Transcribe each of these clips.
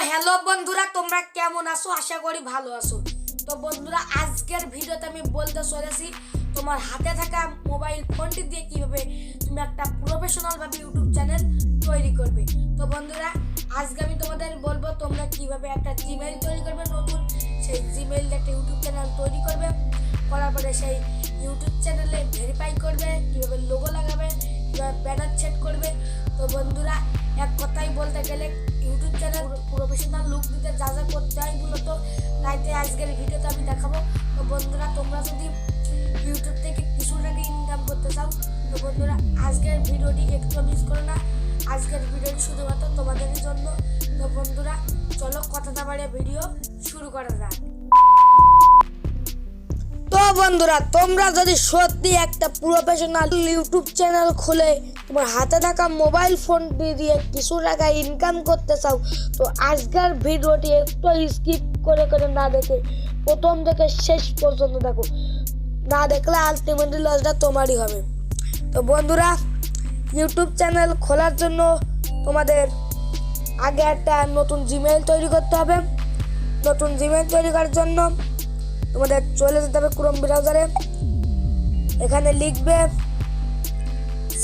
Hello বন্ধুরা, তোমরা কেমন আছো? আশা করি ভালো আছো। তো বন্ধুরা, আজকের ভিডিওতে আমি বলতে চলেছি তোমার হাতে থাকা মোবাইল ফোনটি দিয়ে কিভাবে তুমি একটা প্রফেশনাল ভাবে ইউটিউব চ্যানেল তৈরি করবে। তো বন্ধুরা, আজকে আমি তোমাদের বলবো তোমরা কিভাবে একটা জিমেইল তৈরি করবে, নতুন সেই জিমেইল দিয়ে একটা ইউটিউব চ্যানেল তৈরি করবে। করার পরে সেই ইউটিউব চ্যানেলে ভেরিফাই করবে, কিভাবে লোগো লাগাবে, কিভাবে ব্যানার সেট করবে। তো বন্ধুরা, এক কথাই বলতে গেলে ইউটিউব চ্যানেল প্রফেশনাল লুক দিতে যা যা করতে হয় মূলত তাইতে আজকের ভিডিওতে আমি দেখাবো। তো বন্ধুরা, তোমরা যদি ইউটিউব থেকে কিছু টাকা ইনকাম করতে চাও তো বন্ধুরা আজকের ভিডিওটি একটু মিস করো না। আজকের ভিডিওটি শুধুমাত্র তোমাদেরই জন্য। তো বন্ধুরা, চলো কথা না বাড়িয়ে ভিডিও শুরু করা যাক। তো বন্ধুরা, তোমরা যদি সত্যি একটা প্রফেশনাল ইউটিউব চ্যানেল খুলে তোমার হাতে থাকা মোবাইল ফোনটি দিয়ে কিছু টাকা ইনকাম করতে চাও তো আজকের ভিডিওটি একটু স্কিপ করে না দেখে প্রথম থেকে শেষ পর্যন্ত দেখো। না দেখলে আলটিমেটলি লসটা তোমারই হবে। তো বন্ধুরা, ইউটিউব চ্যানেল খোলার জন্য তোমাদের আগে একটা নতুন জিমেইল তৈরি করতে হবে। নতুন জিমেইল তৈরি করার জন্য তোমাদের চলে যেতে হবে ক্রোম ব্রাউজারে। এখানে লিখবে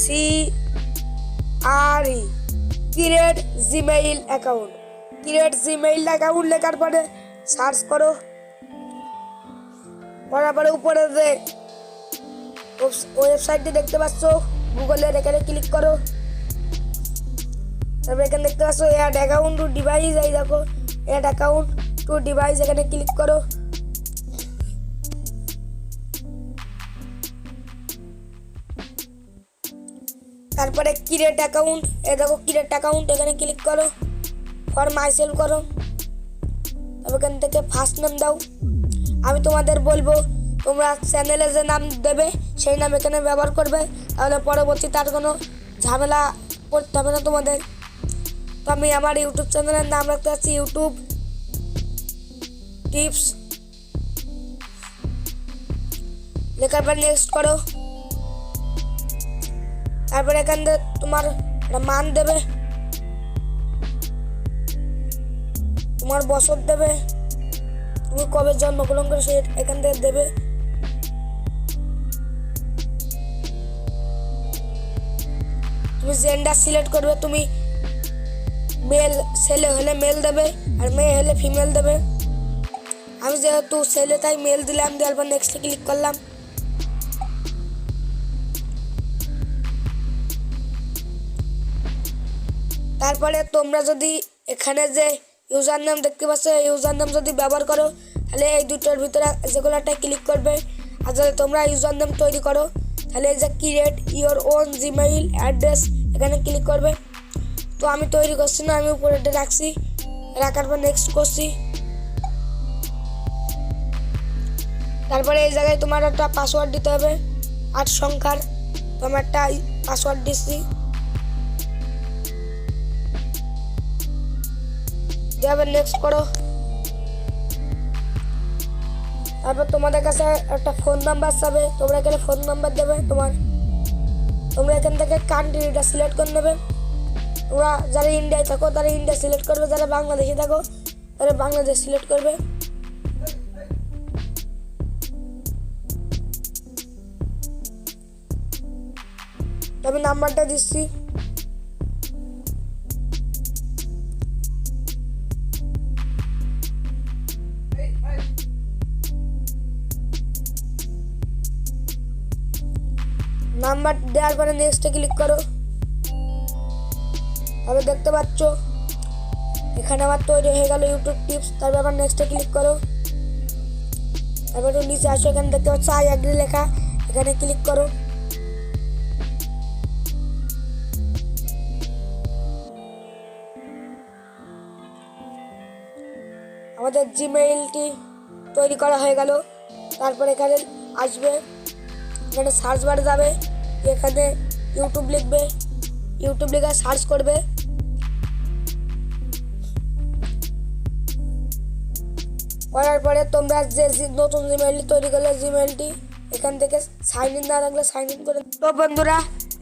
CRE create Gmail account. Create Gmail account লেখার পরে সার্চ করো। করার পরে উপরে যে ওয়েবসাইটটি দেখতে পাচ্ছ গুগলের, এখানে ক্লিক করো। তারপরে এখানে দেখতে পাচ্ছ অ্যাড অ্যাকাউন্ট টু ডিভাইস। এই দেখো অ্যাড অ্যাকাউন্ট টু ডিভাইস, এখানে ক্লিক করো। তারপরে ক্রিয়েট অ্যাকাউন্ট, এই দেখো ক্রিয়েট অ্যাকাউন্ট, এখানে ক্লিক করো। ফর মাইসেলফ করো। তারপর এখান থেকে ফার্স্ট নাম দাও। আমি তোমাদের বলবো তোমরা চ্যানেলে যে নাম দেবে সেই নাম এখানে ব্যবহার করবে, তাহলে পরবর্তীতে আর কোনো ঝামেলা করতে হবে না তোমাদের। তো আমি আমার ইউটিউব চ্যানেলের নাম রাখতে চাচ্ছি ইউটিউব টিপস। লেখার পর নেক্সট করো। তারপরে এখান থেকে তোমার মান দেবে, তোমার বছর দেবে, তুমি কবে জন্মগ্রহণ করে সে এখান থেকে দেবে। তুমি জেন্ডার সিলেক্ট করবে, তুমি মেল ছেলে হলে মেল দেবে আর মেয়ে হলে ফিমেল দেবে। আমি যেহেতু ছেলে তাই মেল দিলাম, দেওয়ার পর নেক্সটে ক্লিক করলাম। তারপরে তোমরা যদি এখানে যে ইউজার নেম দেখতে পাচ্ছ এই ইউজার নেম যদি ব্যবহার করো তাহলে এই দুটোর ভিতরে যেগুলো একটা ক্লিক করবে। আর যদি তোমরা ইউজার নেম তৈরি করো তাহলে এই যে create your own Gmail address এখানে ক্লিক করবে। তো আমি তৈরি করছি না, আমি উপরে এটা রাখছি, রাখার পর নেক্সট করছি। তারপরে এই জায়গায় তোমার একটা পাসওয়ার্ড দিতে হবে 8 সংখ্যার। তো আমি একটা পাসওয়ার্ড দিচ্ছি, দেবে নেক্সট করো। তারপর তোমাদের কাছে একটা ফোন নাম্বার চাবে, তোমরা এখানে ফোন নাম্বার দেবে তোমরা এখান থেকে কান্ট্রিটা সিলেক্ট করে নেবে। তোমরা যারা ইন্ডিয়ায় থাকো তারা ইন্ডিয়া সিলেক্ট করবে, যারা বাংলাদেশে থাকো তারা বাংলাদেশ সিলেক্ট করবে। আমি নাম্বারটা দিচ্ছি। নাম্বার দেওয়ার পরে নেক্সটে ক্লিক করো। তবে দেখতে পাচ্ছ এখানে আমার তৈরি হয়ে গেল ইউটিউব টিপস। তারপর আবার নেক্সটে ক্লিক করো। তারপর একটু নিচে আসো, এখানে দেখতে পাচ্ছ আই অ্যাগ্রি লেখা, এখানে ক্লিক করো। আমাদের জিমেইলটি তৈরি করা হয়ে গেল। তারপর এখানে আসবে, এখানে সার্চ বারে যাবে, এখানে ইউটিউব লিখবে, ইউটিউব লিখে সার্চ করবে। করার পরে তোমরা যে নতুন জিমেইলটি তৈরি করলে জিমেইলটি এখান থেকে সাইন ইন না থাকলে সাইন ইন করে। তো বন্ধুরা,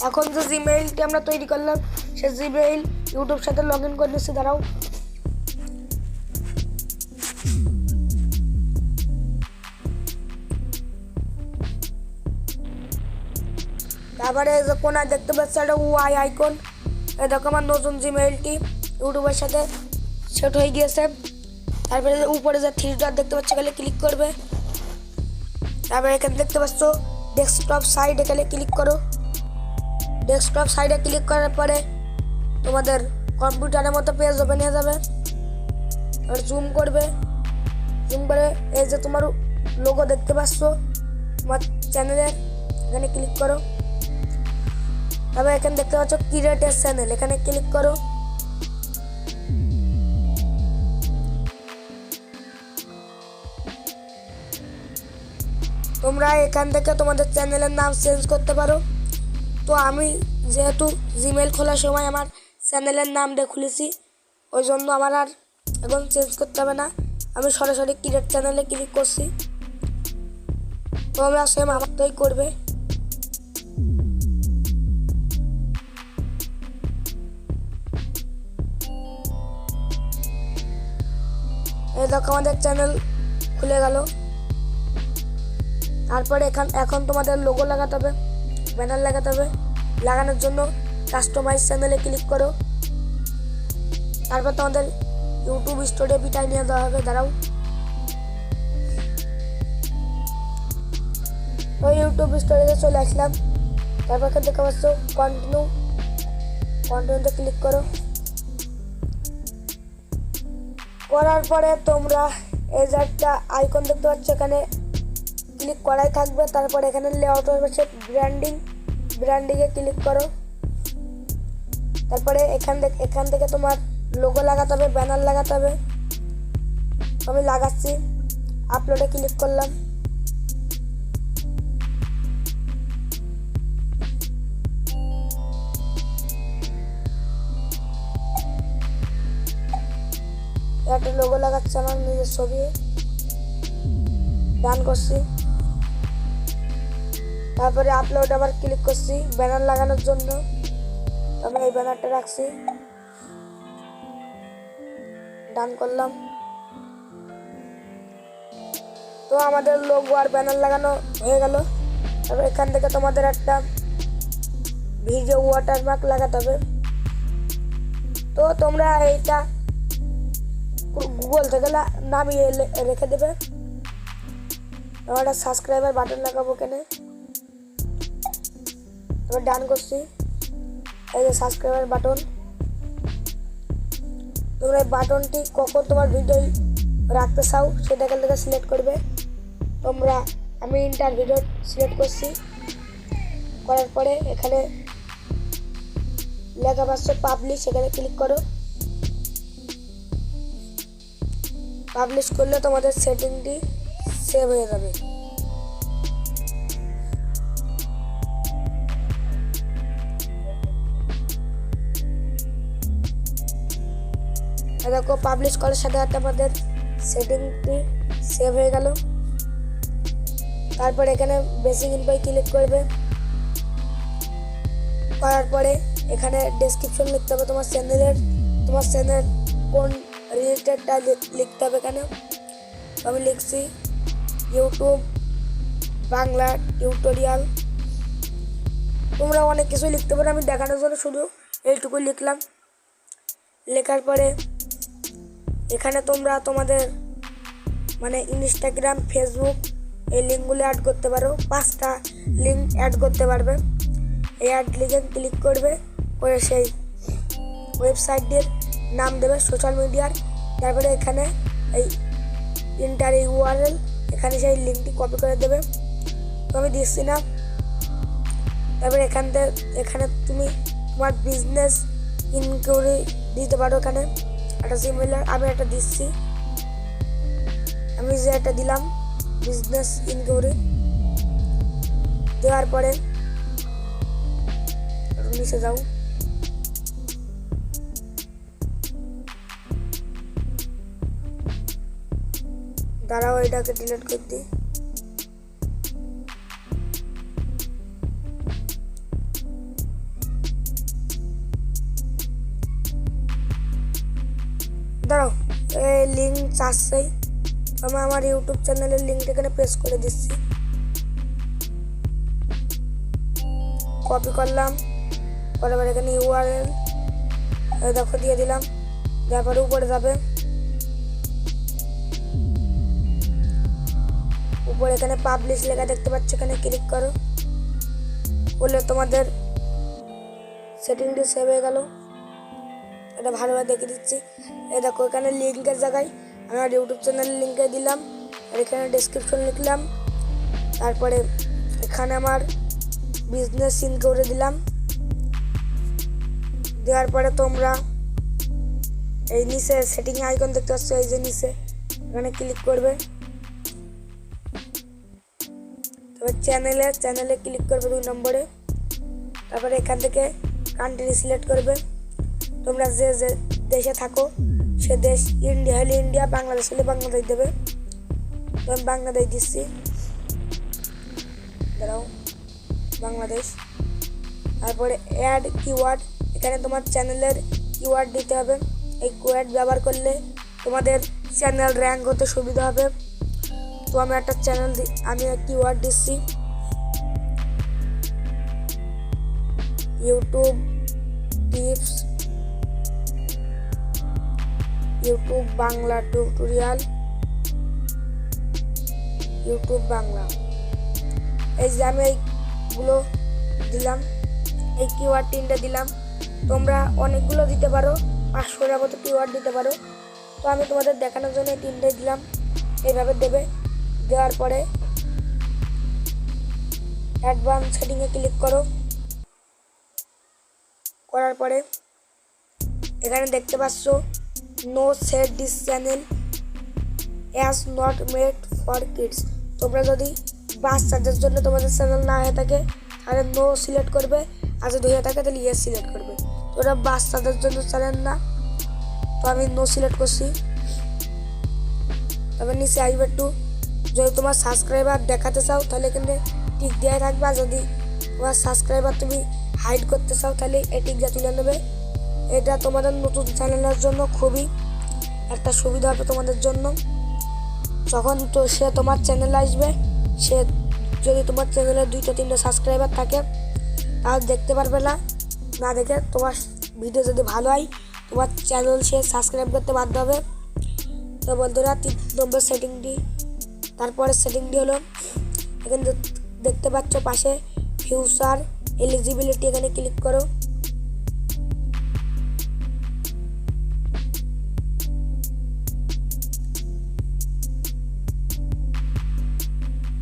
এখন যে জিমেইলটি আমরা তৈরি করলাম সেই জিমেইল ইউটিউব সাথে লগ ইন করে নিচ্ছি। দাঁড়াও, তারপরে এই যে কোনায় দেখতে পাচ্ছ একটা ওয়াই আইকন, এই দেখো আমার নতুন জিমেইলটি ইউটিউবের সাথে সেট হয়ে গিয়েছে। তারপরে উপরে যে থ্রি ডট দেখতে পাচ্ছ এখানে ক্লিক করবে। তারপরে এখানে দেখতে পাচ্ছ ডেস্কটপ সাইড, এখানে ক্লিক করো। ডেস্কটপ সাইডে ক্লিক করার পরে তোমাদের কম্পিউটারের মতো পেজ ওপেন হয়ে যাবে। আর জুম করবে, জুম করে এই যে তোমার লোগো দেখতে পাচ্ছ তোমার চ্যানেলের, এখানে ক্লিক করো। তারপরে এখানে দেখতে পাচ্ছ ক্রিয়েট এ চ্যানেল, এখানে ক্লিক করো। তোমরা এখান থেকে তোমাদের চ্যানেলের নাম চেঞ্জ করতে পারো। তো আমি যেহেতু জিমেল খোলার সময় আমার চ্যানেলের নাম দিয়ে খুলেছি, ওই জন্য আমার আর এখন চেঞ্জ করতে হবে না। আমি সরাসরি ক্রিয়েট চ্যানেলে ক্লিক করছি। তোমরা সেম আমারটাই করবে। এই দেখো আমাদের চ্যানেল খুলে গেল। তারপরে এখন তোমাদের লোগো লাগাতে হবে, ব্যানার লাগাতে হবে। লাগানোর জন্য কাস্টমাইজ চ্যানেলে ক্লিক করো। তারপর তোমাদের ইউটিউব স্টোরে বিটায় নিয়ে দেওয়া হবে। দাঁড়াও, ওই ইউটিউব স্টোরেতে চলে আসলাম। তারপর দেখতে পাচ্ছ কন্টিনিউতে ক্লিক করো। করার পরে তোমরা এই যে একটা আইকন দেখতে পাচ্ছ, এখানে ক্লিক করাই থাকবে। তারপর এখানে লেআউট হচ্ছে ব্র্যান্ডিংয়ে ক্লিক করো। তারপরে এখান থেকে তোমার লোগো লাগাতে হবে, ব্যানার লাগাতে হবে। আমি লাগাচ্ছি, আপলোডে ক্লিক করলাম। একটা লোগো লাগাচ্ছে আমার নিজের ছবি, ডান করছি। তারপরে আপলোড আবার ক্লিক করছি ব্যানার লাগানোর জন্য। আমি এই ব্যানারটা রাখছি, ডান করলাম। তো আমাদের লোগো আর ব্যানার লাগানো হয়ে গেল। তারপর এখান থেকে তোমাদের একটা ভিডিও ওয়াটারমার্ক লাগাতে হবে। তো তোমরা এইটা গুগল থেকে নামিয়ে রেখে দেবে। আমরা সাবস্ক্রাইবার বাটন লাগাবো কেন, এবার ডান করছি। এই যে সাবস্ক্রাইবার বাটন, তোমরা এই বাটনটি কখন তোমার ভিডিও রাখতে চাও সেটা এখান থেকে সিলেক্ট করবে। আমি ইন্টার ভিডিও সিলেক্ট করছি। করার পরে এখানে লেখা পাচ্ছ পাবলিশ, এখানে ক্লিক করো। পাবলিশ করলে তোমাদের সেটিংটি সেভ হয়ে যাবে। দেখো পাবলিশ করার সাথে সাথে আমাদের সেটিংটি সেভ হয়ে গেল। তারপর এখানে বেসিক ইনফোয় ক্লিক করবে। করার পরে এখানে ডেসক্রিপশন লিখতে হবে তোমার চ্যানেল কোন রিলেটেডটা লিখতে হবে। এখানে আমি লিখছি ইউটিউব বাংলা টিউটোরিয়াল। তোমরা অনেক কিছু লিখতে পারো, আমি দেখানোর জন্য শুধু এইটুকুই লিখলাম। লেখার পরে এখানে তোমরা তোমাদের মানে ইনস্টাগ্রাম, ফেসবুক এই লিঙ্কগুলো অ্যাড করতে পারো। 5টা লিঙ্ক অ্যাড করতে পারবে। এই অ্যাড লিঙ্কে ক্লিক করবে, করে সেই ওয়েবসাইটের নাম দেবে সোশ্যাল মিডিয়ার। তারপরে এখানে এই ইন্টার ইউআরএল, এখানে সেই লিঙ্কটি কপি করে দেবে। তো আমি দিচ্ছি না। তারপরে এখানে তুমি তোমার বিজনেস ইনকোয়ারি দিতে পারো। এখানে একটা সিমিলার আমি একটা দিচ্ছি, আমি যে একটা দিলাম বিজনেস ইনকোয়ারি। দেওয়ার পরে নিচে যাও, দাঁড়াও এটাকে ডিলিট করে দিই। দাঁড়াও, এই লিঙ্ক চাচ্ছেই, আমি আমার ইউটিউব চ্যানেলের লিঙ্কটা এখানে পেস্ট করে দিচ্ছি। কপি করলাম, পরে এখানে ইউআরএল দেখো দিয়ে দিলাম, তারপরে উপরে যাবে, উপরে এখানে পাবলিশ লেখা দেখতে পাচ্ছ, এখানে ক্লিক করো, করলে তোমাদের সেটিংটি সেভ হয়ে গেল। এটা ভালোভাবে দেখে দিচ্ছি। এই দেখো এখানে লিঙ্কের জায়গায় আমি আমার ইউটিউব চ্যানেলের লিঙ্কে দিলাম, আর এখানে ডেসক্রিপশন লিখলাম, তারপরে এখানে আমার বিজনেস সিন করে দিলাম। দেওয়ার পরে তোমরা এই নিচে সেটিং আইকন দেখতে পাচ্ছ, এই যে নিচে এখানে ক্লিক করবে, তবে চ্যানেলে ক্লিক করবে 2 নম্বরে। তারপরে এখান থেকে কান্ট্রি সিলেক্ট করবে, তোমরা যে যে দেশে থাকো সে দেশ, ইন্ডিয়া হলে ইন্ডিয়া, বাংলাদেশ হলে বাংলাদেশ দেবে। তো আমি বাংলাদেশ দিচ্ছি, দাঁড়াও, বাংলাদেশ। তারপরে অ্যাড কিওয়ার্ড, এখানে তোমার চ্যানেলের কিওয়ার্ড দিতে হবে। এই কিওয়ার্ড ব্যবহার করলে তোমাদের চ্যানেল র্যাঙ্ক হতে সুবিধা হবে। তো আমি একটা আমি কিওয়ার্ড দিচ্ছি, YouTube tips, YouTube Bangla tutorial, YouTube Bangla. এই যে আমি এইগুলো দিলাম, এই কিওয়ার্ড 3টে দিলাম। তোমরা অনেকগুলো দিতে পারো, 500-এর মতো কিওয়ার্ড দিতে পারো। তো আমি তোমাদের দেখানোর জন্য 3টে দিলাম। এইভাবে দেবে, দেওয়ার পরে অ্যাডভান্স সেটিংয়ে ক্লিক করো। করার পরে এখানে দেখতে পাচ্ছ no set this channel as not made for kids. তোমরা যদি বাচ্চাদের জন্য তোমাদের চ্যানেল না হয়ে থাকে তাহলে নো সিলেক্ট করবে, আর যদি হয়ে থাকে তাহলে ইয়েস সিলেক্ট করবে। তো ওটা বাচ্চাদের জন্য চ্যানেল না, তো আমি নো সিলেক্ট করছি। তবে নিচে আসবে একটু, যদি তোমার সাবস্ক্রাইবার দেখাতে চাও তাহলে এখানে টিক দেওয়া থাকবে, আর যদি তোমার সাবস্ক্রাইবার তুমি হাইড করতে চাও তাহলে এই টিকটা তুলে নেবে। এটা তোমাদের নতুন চ্যানেলের জন্য খুবই একটা সুবিধা হবে তোমাদের জন্য। যখন তো সে তোমার চ্যানেলে আসবে, সে যদি তোমার চ্যানেলে 2-3টে সাবস্ক্রাইবার থাকে তাহলে দেখতে পারবে না, না দেখে তোমার ভিডিও যদি ভালো হয় তোমার চ্যানেল সে সাবস্ক্রাইব করতে বাধ্য হবে। তো বন্ধুরা 3 নম্বর সেটিংটি, তারপরে সেটিংটি হলো এখানে দেখতে পাচ্ছ পাশে ফিউচার এলিজিবিলিটি, এখানে ক্লিক করো।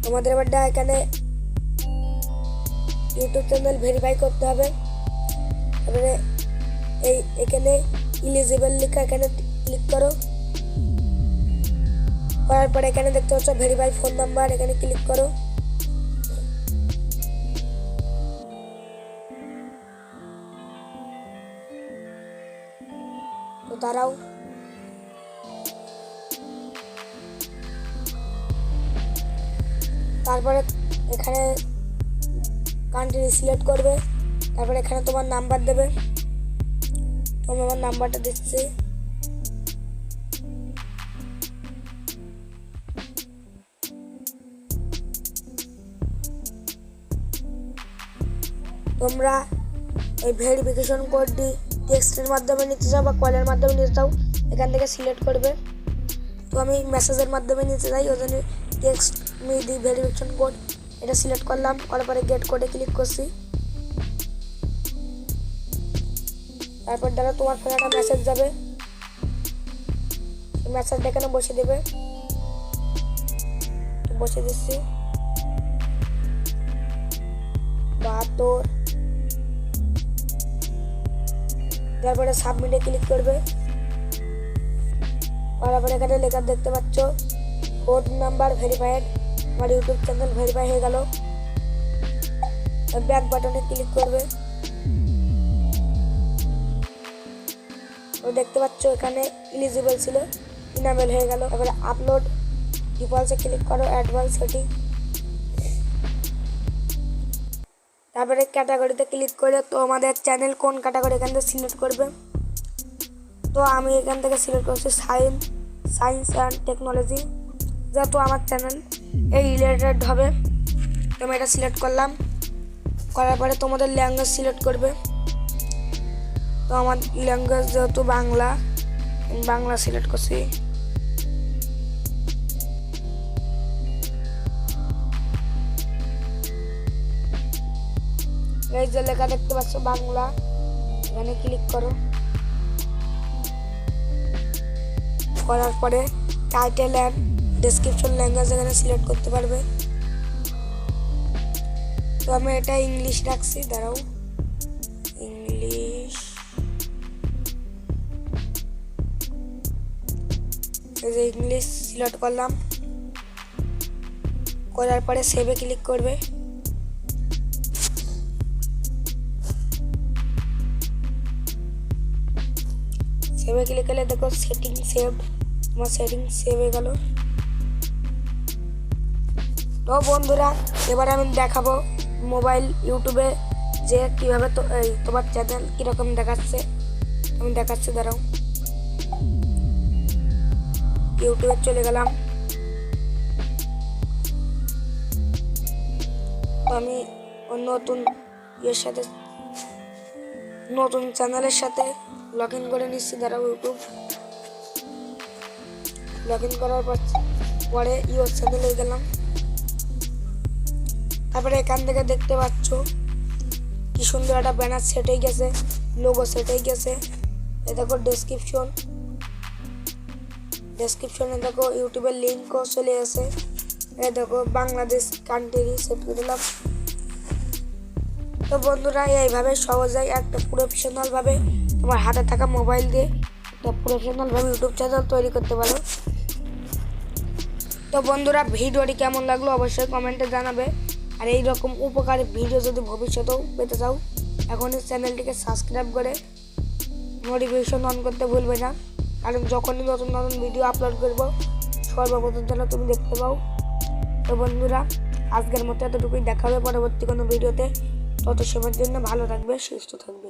তোমাদের এবারটা এখানে ইউটিউব চ্যানেল ভেরিফাই করতে হবে। তারপরে এখানে এলিজিবল লেখা, এখানে ক্লিক করো। করার পরে এখানে দেখতে পাচ্ছ ভেরিফাই ফোন নাম্বার, এখানে ক্লিক করো। তো দাঁড়াও, তারপরে এখানে কান্ট্রি সিলেক্ট করবে, তারপরে এখানে তোমার নাম্বার দেবে। আমি আমার নাম্বারটা দিচ্ছি, তোমরা এই ভেরিফিকেশন কোডটি টেক্সটের মাধ্যমে নিতে চাও বা কলের মাধ্যমে নিতে চাও, এখান থেকে সিলেক্ট করবে। তো আমি মেসেজের মাধ্যমে নিতে চাই, ওই জন্য টেক্সট দি ভেরিফিকেশন কোড এটা সিলেক্ট করলাম। করার পরে গেট কোডে ক্লিক করছি। তারপর দ্বারা তোমার ফোনে একটা মেসেজ যাবে, মেসেজটা এখানে বসিয়ে দেবে, বসিয়ে দিচ্ছি 72। তারপরে সাবমিটে ক্লিক করবে। তারপরে এখানে লেখা দেখতে পাচ্ছ কোড নাম্বার ভেরিফাইড, আমার ইউটিউব চ্যানেল ভেরিফাই হয়ে গেল। ব্যাক বাটনে ক্লিক করবে। দেখতে পাচ্ছ এখানে এলিজিবল ছিল, ইনাবেল হয়ে গেল। তারপরে আপলোড ডিফল্টে ক্লিক করো, অ্যাডভান্স সেটিং। তারপরে ক্যাটাগরিতে ক্লিক করে তো আমাদের চ্যানেল কোন ক্যাটাগরি এখান থেকে সিলেক্ট করবে। তো আমি এখান থেকে সিলেক্ট করছি সায়েন্স অ্যান্ড টেকনোলজি, যেহেতু আমার চ্যানেল এই রিলেটেড হবে তো আমি এটা সিলেক্ট করলাম। করার পরে তোমাদের ল্যাঙ্গুয়েজ সিলেক্ট করবে। তো আমার ল্যাঙ্গুয়েজ যেহেতু বাংলা, বাংলা সিলেক্ট করছি। এই যে লেখা দেখতে পাচ্ছ বাংলা, এখানে ক্লিক করো। করার পরে টাইটেল অ্যান্ড ডেসক্রিপশন ল্যাঙ্গুয়েজ এখানে সিলেক্ট করতে পারবে। তো আমি এটা ইংলিশ রাখছি, দাঁড়াও, ইংলিশ। এই যে ইংলিশ সিলেক্ট করলাম। করার পরে সেভে ক্লিক করবে। সেভে ক্লিক করলে দেখো সেটিং সেভ, আমার সেটিং সেভ হয়ে গেল। তো বন্ধুরা এবার আমি দেখাবো মোবাইল ইউটিউবে যে কীভাবে তোমার চ্যানেল কীরকম দেখাচ্ছে, আমি দেখাচ্ছি, দাঁড়াও। ইউটিউবে চলে গেলাম। তো আমি নতুন নতুন চ্যানেলের সাথে লগ ইন করে নিচ্ছি, দাঁড়াও। ইউটিউব লগ ইন করার পরে ইউর চ্যানেলে গেলাম। তারপরে এখান থেকে দেখতে পাচ্ছ কি সুন্দর একটা ব্যানার সেট হয়ে গেছে, লোগো সেট হয়ে গেছে। এ দেখো ডেসক্রিপশনে দেখো ইউটিউবের লিঙ্কও চলে আসে। এ দেখো বাংলাদেশ কান্ট্রি সেট করে দিলাম। তো বন্ধুরা এইভাবে সহজেই একটা প্রফেশনালভাবে তোমার হাতে থাকা মোবাইল দিয়ে একটা প্রফেশনালভাবে ইউটিউব চ্যানেল তৈরি করতে পারো। তো বন্ধুরা ভিডিওটি কেমন লাগলো অবশ্যই কমেন্টে জানাবে। আর এই রকম উপকারী ভিডিও যদি ভবিষ্যতেও পেতে চাও এখনই চ্যানেলটিকে সাবস্ক্রাইব করে নোটিফিকেশন অন করতে ভুলবে না, কারণ যখনই নতুন নতুন ভিডিও আপলোড করব সর্বপ্রথম যেন তুমি দেখতে পাও। তো বন্ধুরা আজকের মতো এতটুকুই, দেখা হবে পরবর্তী কোনো ভিডিওতে। তত সময়ের জন্য ভালো থাকবে, সুস্থ থাকবে।